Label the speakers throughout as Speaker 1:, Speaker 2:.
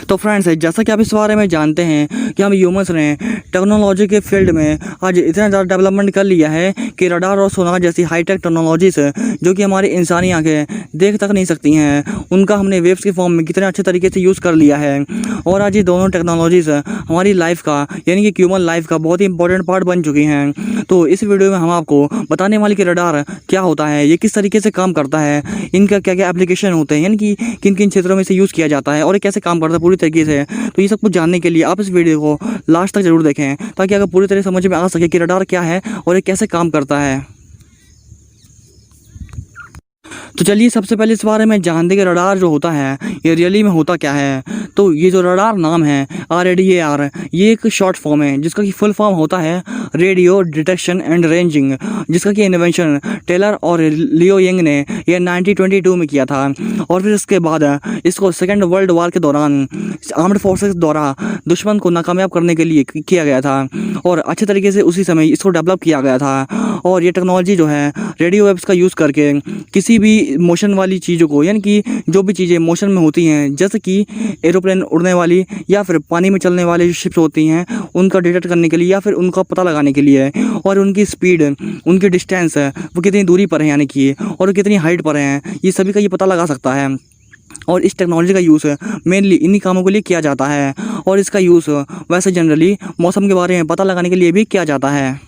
Speaker 1: तो फ्रेंड्स, जैसा कि आप इस बारे में जानते हैं कि हम ह्यूमंस ने टेक्नोलॉजी के फील्ड में आज इतना ज़्यादा डेवलपमेंट कर लिया है कि रडार और सोनार जैसी हाईटेक टेक्नोलॉजीज जो कि हमारी इंसानी आंखें देख तक नहीं सकती हैं, उनका हमने वेव्स के फॉर्म में कितने अच्छे तरीके से यूज़ कर लिया है। और आज ये दोनों टेक्नोलॉजीज़ हमारी लाइफ का यानी कि ह्यूमन लाइफ का बहुत ही इंपॉर्टेंट पार्ट बन चुकी हैं। तो इस वीडियो में हम आपको बताने वाले कि रडार क्या होता है, ये किस तरीके से काम करता है, इनका क्या क्या एप्लीकेशन होते हैं, यानी कि किन किन क्षेत्रों में से यूज़ किया जाता है और ये कैसे काम करता है पूरी तरीके से। तो ये सब कुछ जानने के लिए आप इस वीडियो को लास्ट तक जरूर देखें, ताकि अगर पूरी तरह समझ में आ सके कि रडार क्या है और ये कैसे काम करता है। तो चलिए सबसे पहले इस बारे में जानते कि रडार जो होता है ये रियली में होता क्या है। तो ये जो रडार नाम है RADAR, ये एक शॉर्ट फॉर्म है जिसका कि फुल फॉर्म होता है रेडियो डिटेक्शन एंड रेंजिंग, जिसका कि इन्वेंशन टेलर और लियो यंग ने ये 1922 में किया था। और फिर इसके बाद इसको सेकेंड वर्ल्ड वॉर के दौरान आर्म्ड फोर्सेस द्वारा दुश्मन को नाकामयाब करने के लिए किया गया था और अच्छे तरीके से उसी समय इसको डेवलप किया गया था। और ये टेक्नोलॉजी जो है रेडियो वेव्स का यूज़ करके किसी भी मोशन वाली चीज़ों को, यानी कि जो भी चीज़ें मोशन में होती हैं जैसे कि एरोप्लेन उड़ने वाली या फिर पानी में चलने वाली जो शिप्स होती हैं, उनका डिटेक्ट करने के लिए या फिर उनका पता लगाने के लिए, और उनकी स्पीड, उनकी डिस्टेंस वो कितनी दूरी पर है यानी कि, और कितनी हाइट पर हैं, ये सभी का ये पता लगा सकता है। और इस टेक्नोलॉजी का यूज़ मेनली इन्हीं कामों के लिए किया जाता है। और इसका यूज़ वैसे जनरली मौसम के बारे में पता लगाने के लिए भी किया जाता है।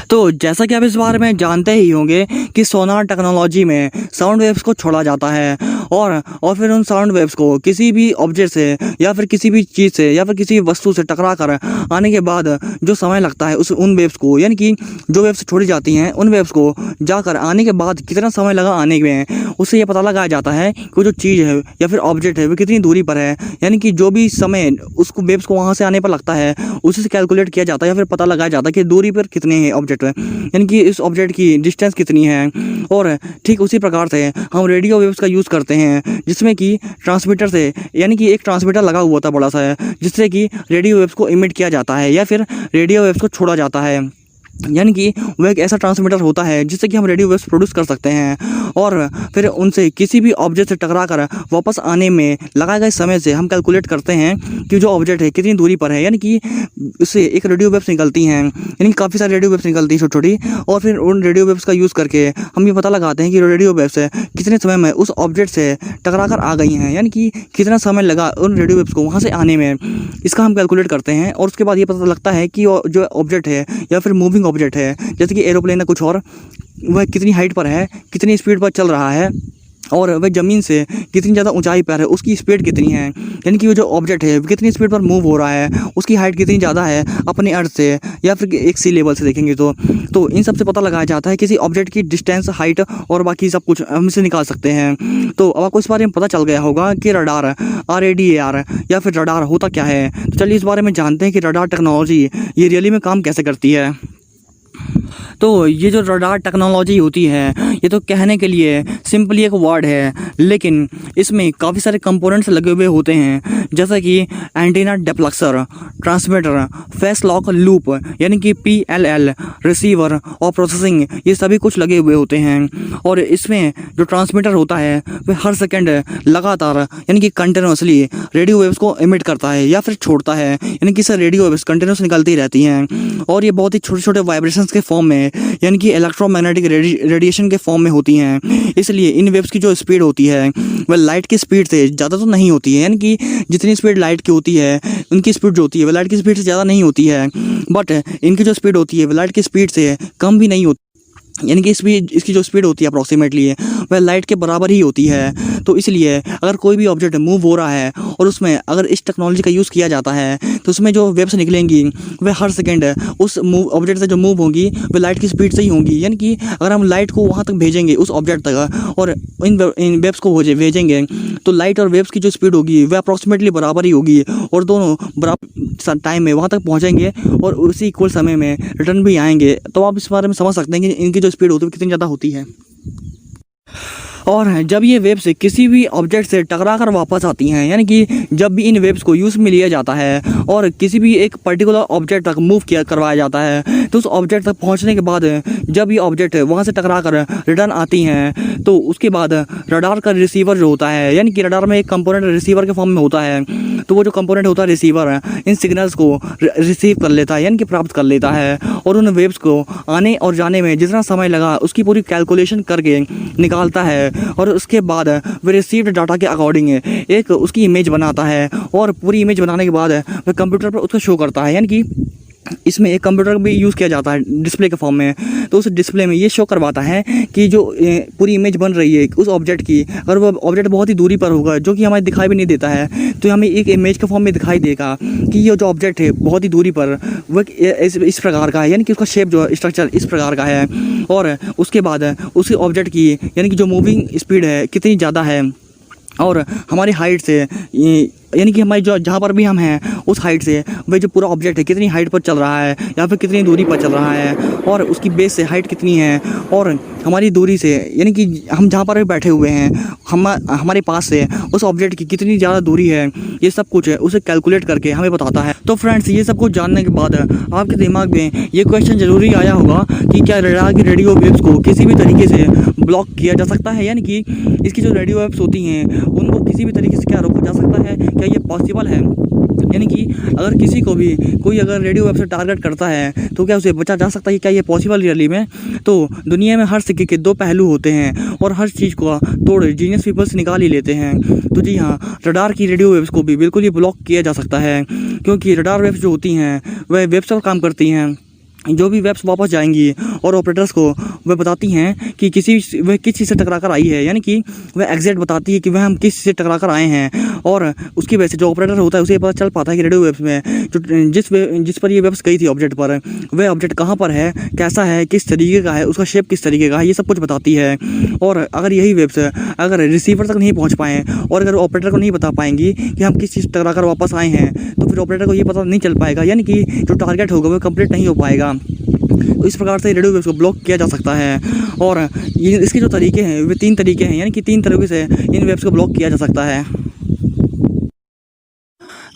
Speaker 1: तो जैसा कि आप इस बारे में जानते ही होंगे कि सोनार टेक्नोलॉजी में साउंड वेव्स को छोड़ा जाता है और फिर उन साउंड वेव्स को किसी भी ऑब्जेक्ट से या फिर किसी भी चीज़ से या फिर किसी भी वस्तु से टकरा कर आने के बाद जो समय लगता है उन वेव्स को, यानी कि जो वेव्स छोड़ी जाती हैं उन वेव्स को जाकर आने के बाद कितना समय लगा आने में, उससे ये पता लगाया जाता है कि जो चीज़ है या फिर ऑब्जेक्ट है वो कितनी दूरी पर है। यानी कि जो भी समय उसको वेव्स को वहाँ से आने पर लगता है उसी से कैलकुलेट किया जाता है या फिर पता लगाया जाता है कि दूरी पर कितने हैं ऑब्जेक्ट, यानी कि इस ऑब्जेक्ट की डिस्टेंस कितनी है। और ठीक उसी प्रकार से हम रेडियो वेव्स का यूज़ करते हैं, जिसमें कि ट्रांसमीटर से, यानी कि एक ट्रांसमीटर लगा हुआ था बड़ा सा है, जिससे कि रेडियो वेव्स को इमिट किया जाता है या फिर रेडियो वेव्स को छोड़ा जाता है। यानी कि वह एक ऐसा ट्रांसमीटर होता है जिससे कि हम रेडियो वेव्स प्रोड्यूस कर सकते हैं और फिर उनसे किसी भी ऑब्जेक्ट से टकरा कर वापस आने में लगाए गए समय से हम कैलकुलेट करते हैं कि जो ऑब्जेक्ट है कितनी दूरी पर है। यानी कि उससे एक रेडियो वेव्स निकलती हैं, यानी कि काफ़ी सारी रेडियो वेव्स निकलती हैं छोटी छोटी, और फिर उन रेडियो वेव्स का यूज़ करके हम ये पता लगाते हैं कि रेडियो वेव्स कितने समय में उस ऑब्जेक्ट से टकरा कर आ गई हैं, यानी कि कितना समय लगा उन रेडियो वेव्स को वहाँ से आने में। इसका हम कैलकुलेट करते हैं और उसके बाद ये पता लगता है कि जो ऑब्जेक्ट है या फिर मूविंग ऑब्जेक्ट है, जैसे कि एरोप्लेन है कुछ और, वह कितनी हाइट पर है, कितनी स्पीड पर चल रहा है, और वह ज़मीन से कितनी ज़्यादा ऊंचाई पर है, उसकी स्पीड कितनी है, यानी कि वो जो ऑब्जेक्ट है कितनी स्पीड पर मूव हो रहा है, उसकी हाइट कितनी ज़्यादा है अपने अर्थ से या फिर एक सी लेवल से देखेंगे तो इन सब से पता लगाया जाता है किसी ऑब्जेक्ट की डिस्टेंस, हाइट और बाकी सब कुछ हम इसे निकाल सकते हैं। तो अब आपको इस बारे में पता चल गया होगा कि रडार RADAR या फिर रडार होता क्या है। तो चलिए इस बारे में जानते हैं कि रडार टेक्नोलॉजी ये रियली में काम कैसे करती है। तो ये जो रडार टेक्नोलॉजी होती है ये तो कहने के लिए सिंपली एक वर्ड है, लेकिन इसमें काफ़ी सारे कंपोनेंट्स लगे हुए होते हैं, जैसा कि antenna duplexer, transmitter, phase lock loop यानी कि PLL, रिसीवर और प्रोसेसिंग, ये सभी कुछ लगे हुए होते हैं। और इसमें जो ट्रांसमीटर होता है वह हर सेकंड लगातार यानी कि कंटिन्यूसली रेडियो वेव्स को इमिट करता है या फिर छोड़ता है, यानी कि इससे रेडियो वेव्स कंटिन्यूस निकलती रहती हैं और ये बहुत ही छोटे छोटे वाइब्रेशंस के फॉर्म में, यानी कि इलेक्ट्रोमैग्नेटिक रेडिएशन के फॉर्म में होती हैं। इसलिए इन वेव्स की जो स्पीड होती है वह लाइट की स्पीड से ज़्यादा तो नहीं होती है, यानी कि जितनी स्पीड लाइट की होती है उनकी स्पीड जो होती है वह लाइट की स्पीड से ज़्यादा नहीं होती है, बट इनकी जो स्पीड होती है वह लाइट की स्पीड से कम भी नहीं होती, यानी कि इसकी जो स्पीड होती है अप्रॉक्सीमेटली वह लाइट के बराबर ही होती है। तो इसलिए अगर कोई भी ऑब्जेक्ट मूव हो रहा है और उसमें अगर इस टेक्नोलॉजी का यूज़ किया जाता है तो उसमें जो वेव्स निकलेंगी वह हर सेकंड उस ऑब्जेक्ट से जो मूव होंगी वह लाइट की स्पीड से ही होंगी। यानी कि अगर हम लाइट को वहाँ तक भेजेंगे उस ऑब्जेक्ट तक और इन वेव्स को भेजेंगे तो लाइट और वेव्स की जो स्पीड होगी वह अप्रॉक्सीमेटली बराबर ही होगी और दोनों बराबर टाइम में वहाँ तक पहुँचेंगे और उसी इक्वल समय में रिटर्न भी आएंगे। तो आप इस बारे में समझ सकते हैं कि इनकी जो स्पीड होती है कितनी ज़्यादा होती है। और जब ये वेव्स किसी भी ऑब्जेक्ट से टकरा कर वापस आती हैं, यानी कि जब भी इन वेव्स को यूज़ में लिया जाता है और किसी भी एक पर्टिकुलर ऑब्जेक्ट तक मूव किया करवाया जाता है, तो उस ऑब्जेक्ट तक पहुंचने के बाद जब ये ऑब्जेक्ट वहां से टकरा कर रिटर्न आती हैं, तो उसके बाद रडार का रिसीवर जो होता है, यानी कि रडार में एक कंपोनेंट रिसीवर के फॉर्म में होता है, तो वो जो कंपोनेंट होता है रिसीवर इन सिग्नल्स को रिसीव कर लेता है, यानी कि प्राप्त कर लेता है, और उन वेव्स को आने और जाने में जितना समय लगा उसकी पूरी कैलकुलेशन करके निकालता है, और उसके बाद वह रिसीव्ड डाटा के अकॉर्डिंग एक उसकी इमेज बनाता है, और पूरी इमेज बनाने के बाद वह कंप्यूटर पर उसको शो करता है। यानी कि इसमें एक कंप्यूटर भी यूज़ किया जाता है डिस्प्ले के फॉर्म में, तो उस डिस्प्ले में ये शो करवाता है कि जो पूरी इमेज बन रही है उस ऑब्जेक्ट की, अगर वो ऑब्जेक्ट बहुत ही दूरी पर होगा जो कि हमें दिखाई भी नहीं देता है, तो हमें एक इमेज के फॉर्म में दिखाई देगा कि ये जो ऑब्जेक्ट है बहुत ही दूरी पर वह इस प्रकार का है, यानी कि उसका शेप जो स्ट्रक्चर इस प्रकार का है, और उसके बाद उस ऑब्जेक्ट की यानी कि जो मूविंग स्पीड है कितनी ज़्यादा है, और हमारी हाइट से यानी कि हमारी जो जहाँ पर भी हम हैं उस हाइट से वह जो पूरा ऑब्जेक्ट है कितनी हाइट पर चल रहा है या फिर कितनी दूरी पर चल रहा है, और उसकी बेस से हाइट कितनी है, और हमारी दूरी से यानी कि हम जहाँ पर भी बैठे हुए हैं हमारे पास से उस ऑब्जेक्ट की कितनी ज़्यादा दूरी है, ये सब कुछ है उसे कैलकुलेट करके हमें बताता है। तो फ्रेंड्स, ये सब कुछ जानने के बाद आपके दिमाग में ये क्वेश्चन ज़रूरी आया होगा कि क्या रडार की रेडियो वेव्स को किसी भी तरीके से ब्लॉक किया जा सकता है, यानी कि इसकी जो रेडियो वेव्स होती हैं उनको किसी भी तरीके से क्या रोका जा सकता है, क्या ये पॉसिबल है? यानी कि अगर किसी को भी कोई अगर रेडियो वेव से टारगेट करता है तो क्या उसे बचा जा सकता है, क्या ये पॉसिबल रियली में? तो दुनिया में हर सिक्के के दो पहलू होते हैं और हर चीज़ को तोड़ जीनियस पीपल से निकाल ही लेते हैं। तो जी हाँ, रडार की रेडियो वेव्स को भी बिल्कुल ही ब्लॉक किया जा सकता है, क्योंकि रडार वेव्स जो होती हैं वह वेव्स पर काम करती हैं। जो भी वेव्स वापस जाएंगी और ऑपरेटर्स को वह बताती हैं कि वह किस चीज़ से टकरा कर आई है, यानी कि वह एग्जैक्ट बताती है कि वह हम किस चीज़ से टकरा कर आए हैं, और उसकी वजह से जो ऑपरेटर होता है उसे पता चल पाता है कि रेडियो वेव्स में जो जिस पर ये वेव्स गई थी ऑब्जेक्ट पर, वह ऑब्जेक्ट कहाँ पर है, कैसा है, किस तरीके का है, उसका शेप किस तरीके का है, ये सब कुछ बताती है। और अगर यही वेव्स अगर रिसीवर तक नहीं पहुँच पाएँ और अगर ऑपरेटर को नहीं बता पाएंगी कि हम किस चीज़ टकरा कर वापस आए हैं, तो फिर ऑपरेटर को ये पता नहीं चल पाएगा, यानी कि जो टारगेट होगा वह कंप्लीट नहीं हो पाएगा। तो इस प्रकार से रेडियो वेव्स को ब्लॉक किया जा सकता है, और ये इसके जो तरीके हैं वे 3 तरीके हैं, यानी कि 3 तरीके से इन वेव्स को ब्लॉक किया जा सकता है।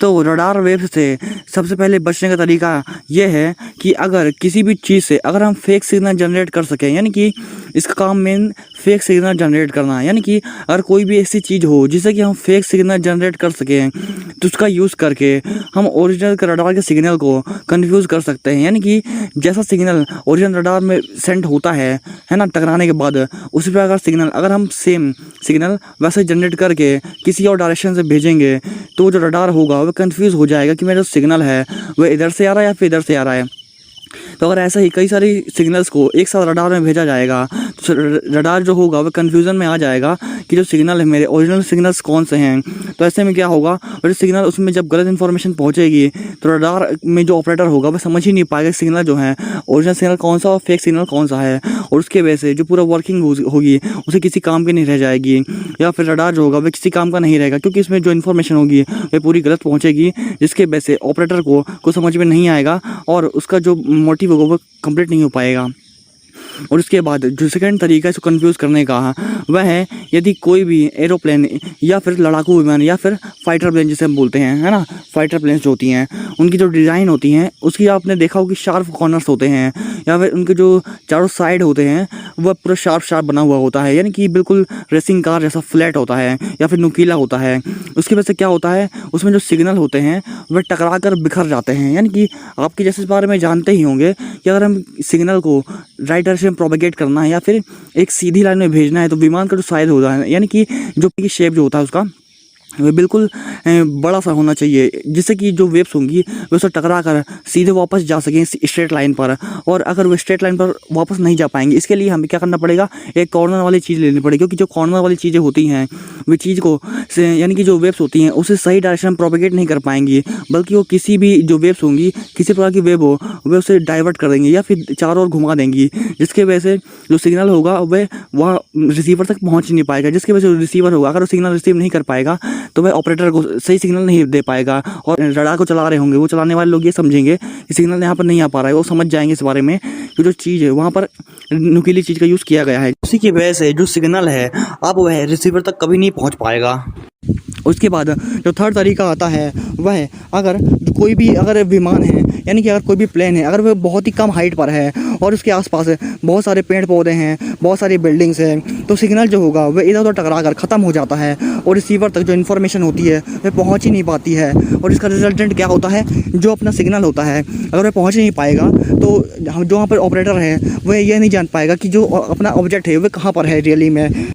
Speaker 1: तो रडार वेव्स से सबसे पहले बचने का तरीका ये है कि अगर किसी भी चीज़ से अगर हम फेक सिग्नल जनरेट कर सकें, यानी कि इसका काम मेन फेक सिग्नल जनरेट करना है, यानी कि अगर कोई भी ऐसी चीज़ हो जिससे कि हम फेक सिग्नल जनरेट कर सकें, तो उसका यूज़ करके हम ओरिजिनल रडार के सिग्नल को कंफ्यूज कर सकते हैं। यानी कि जैसा सिग्नल ओरिजिनल रडार में सेंड होता है ना, टकराने के बाद उसी प्रकार सिग्नल अगर हम सेम सिग्नल वैसे जनरेट करके किसी और डायरेक्शन से भेजेंगे, तो जो रडार होगा वह कंफ्यूज हो जाएगा कि मेरा जो सिग्नल है वह इधर से आ रहा है या फिर इधर से आ रहा है। तो अगर ऐसा ही कई सारी सिग्नल्स को एक साथ रडार में भेजा जाएगा, तो रडार जो होगा वह कन्फ्यूज़न में आ जाएगा कि जो सिग्नल है मेरे ओरिजिनल सिग्नल्स कौन से हैं। तो ऐसे में क्या होगा, और सिग्नल उसमें जब गलत इन्फॉर्मेशन पहुंचेगी तो रडार में जो ऑपरेटर होगा वह समझ ही नहीं पाएगा सिग्नल जो है ओरिजिनल सिग्नल कौन सा और फेक सिग्नल कौन सा है, और उसके वजह से जो पूरा वर्किंग होगी उसे किसी काम की नहीं रह जाएगी, या फिर रडार जो होगा वह किसी काम का नहीं रहेगा, क्योंकि इसमें जो इन्फॉर्मेशन होगी वह पूरी गलत पहुँचेगी, जिसके वजह से ऑपरेटर को समझ में नहीं आएगा और उसका जो मोटिव होगा वो कंप्लीट नहीं हो पाएगा। और उसके बाद जो सेकंड तरीका है इसको कंफ्यूज करने का वह है, यदि कोई भी एरोप्लेन या फिर लड़ाकू विमान या फिर फाइटर प्लेन जिसे हम बोलते हैं, है ना, फाइटर प्लेन्स जो होती हैं उनकी जो डिज़ाइन होती हैं उसकी आपने देखा होगा कि शार्प कॉर्नर्स होते हैं, या फिर उनके जो चारों साइड होते हैं वह पूरा शार्प बना हुआ होता है, यानी कि बिल्कुल रेसिंग कार जैसा फ्लैट होता है या फिर नुकीला होता है। उसकी वजह से क्या होता है, उसमें जो सिग्नल होते हैं वह टकरा कर बिखर जाते हैं। यानी कि आपके जैसे इस बारे में जानते ही होंगे कि अगर हम सिग्नल को राइट डायरेक्शन में प्रोपेगेट करना है या फिर एक सीधी लाइन में भेजना है, तो विमान का जो साइज होता है, यानी कि जो शेप जो होता है उसका वह बिल्कुल बड़ा सा होना चाहिए, जिससे कि जो वेव्स होंगी वे उससे टकरा कर सीधे वापस जा सकें स्ट्रेट लाइन पर। और अगर वो स्ट्रेट लाइन पर वापस नहीं जा पाएंगे, इसके लिए हमें क्या करना पड़ेगा, एक कॉर्नर वाली चीज़ लेनी पड़ेगी, क्योंकि जो कॉर्नर वाली चीज़ें होती हैं वे चीज़ को यानी कि जो वेव्स होती हैं उसे सही डायरेक्शन में प्रोपेगेट नहीं कर पाएंगी, बल्कि वो किसी भी जो वेव्स होंगी किसी प्रकार की वेव हो वे उसे डाइवर्ट कर देंगी या फिर चारों ओर घुमा देंगी, जिसके वजह से जो सिग्नल होगा वह रिसीवर तक पहुँच नहीं पाएगा, जिसकी वजह से रिसीवर होगा अगर वो सिग्नल रिसीव नहीं कर पाएगा तो वह ऑपरेटर को सही सिग्नल नहीं दे पाएगा। और रडार को चला रहे होंगे, वो चलाने वाले लोग ये समझेंगे कि सिग्नल यहाँ पर नहीं आ पा रहा है, वो समझ जाएंगे इस बारे में कि जो चीज़ है वहाँ पर नुकीली चीज़ का यूज़ किया गया है। उसी की वजह से जो सिग्नल है अब वह रिसीवर तक कभी नहीं पहुँच पाएगा। उसके बाद जो थर्ड तरीका आता है वह अगर कोई भी अगर विमान है, यानी कि अगर कोई भी प्लेन है, अगर वह बहुत ही कम हाइट पर है और उसके आसपास बहुत सारे पेड़ पौधे हैं, बहुत सारी बिल्डिंग्स हैं, तो सिग्नल जो होगा वह इधर उधर टकरा कर ख़त्म हो जाता है और रिसीवर तक जो इन्फॉर्मेशन होती है वह पहुंच ही नहीं पाती है। और इसका रिजल्टेंट क्या होता है, जो अपना सिग्नल होता है अगर वह पहुंच नहीं पाएगा तो हम जो वहाँ पर ऑपरेटर है वह यह नहीं जान पाएगा कि जो अपना ऑब्जेक्ट है वह कहाँ पर है रियली में।